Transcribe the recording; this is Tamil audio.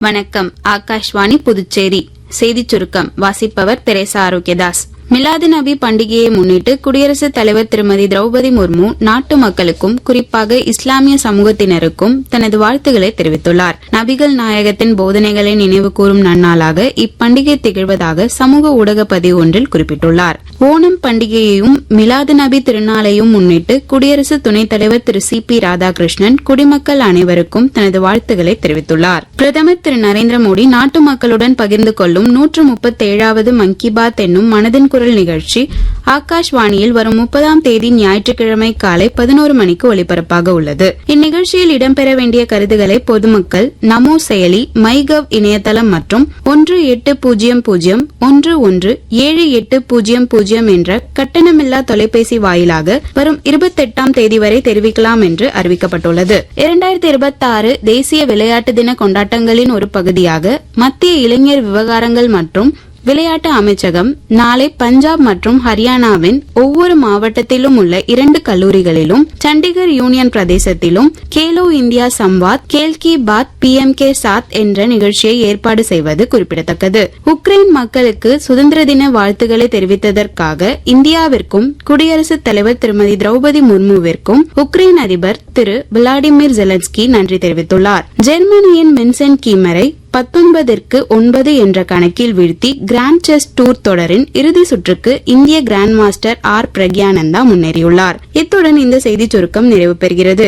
வணக்கம். ஆகாஷ்வாணி புதுச்சேரி செய்திச் சுருக்கம் வாசிப்பவர் தெரேசா ஆரோக்கியதாஸ். மிலாது நபி பண்டிகையை முன்னிட்டு குடியரசுத் தலைவர் திருமதி திரௌபதி முர்மு நாட்டு மக்களுக்கும் குறிப்பாக இஸ்லாமிய சமூகத்தினருக்கும் தனது வாழ்த்துக்களை தெரிவித்துள்ளார். நபிகள் நாயகத்தின் போதனைகளை நினைவு கூறும் நன்னாளாக இப்பண்டிகை திகழ்வதாக சமூக ஊடக பதிவு ஒன்றில் குறிப்பிட்டுள்ளார். ஓணம் பண்டிகையையும் மிலாது நபி திருநாளையும் முன்னிட்டு குடியரசு துணைத் தலைவர் திரு சி.பி. ராதாகிருஷ்ணன் குடிமக்கள் அனைவருக்கும் தனது வாழ்த்துக்களை தெரிவித்துள்ளார். பிரதமர் திரு நரேந்திர மோடி நாட்டு மக்களுடன் பகிர்ந்து கொள்ளும் 137வது மன் கி பாத் என்னும் மனதின் குரல் நிகழ்ச்சி ஆகாஷ்வாணியில் வரும் 30ஆம் தேதி ஞாயிற்றுக்கிழமை காலை 11 மணிக்கு ஒலிபரப்பாக உள்ளது. இந்நிகழ்ச்சியில் இடம்பெற வேண்டிய கருத்துக்களை பொதுமக்கள் நமோ செயலி, மைகவ் இணையதளம் மற்றும் 1800117800 என்ற கட்டணமில்லா தொலைபேசி வாயிலாக வரும் 28ஆம் தேதி வரை தெரிவிக்கலாம் என்று அறிவிக்கப்பட்டுள்ளது. 2026 தேசிய விளையாட்டு தின கொண்டாட்டங்களின் ஒரு பகுதியாக மத்திய இளைஞர் விவகாரங்கள் மற்றும் விளையாட்டு அமைச்சகம் நாளை பஞ்சாப் மற்றும் ஹரியானாவின் ஒவ்வொரு மாவட்டத்திலும் உள்ள 2 கல்லூரிகளிலும் சண்டிகர் யூனியன் பிரதேசத்திலும் கேலோ இந்தியா சம்வாத் கேல் கி பாத் PMK சாத் என்ற நிகழ்ச்சியை ஏற்பாடு செய்வது குறிப்பிடத்தக்கது. உக்ரைன் மக்களுக்கு சுதந்திர தின வாழ்த்துக்களை தெரிவித்ததற்காக இந்தியாவிற்கும் குடியரசுத் தலைவர் திருமதி திரௌபதி முர்முவிற்கும் உக்ரைன் அதிபர் திரு விளாடிமிர் ஜெலன்ஸ்கி நன்றி தெரிவித்துள்ளார். ஜெர்மனியின் வின்சென்ட் கீமரை 19-9 என்ற கணக்கில் வீழ்த்தி கிராண்ட் செஸ் டூர் தொடரின் இறுதி சுற்றுக்கு இந்திய கிராண்ட் மாஸ்டர் ஆர் பிரக்யானந்தா முன்னேறியுள்ளார். இத்துடன் இந்த செய்திச் சுருக்கம் நிறைவு பெறுகிறது.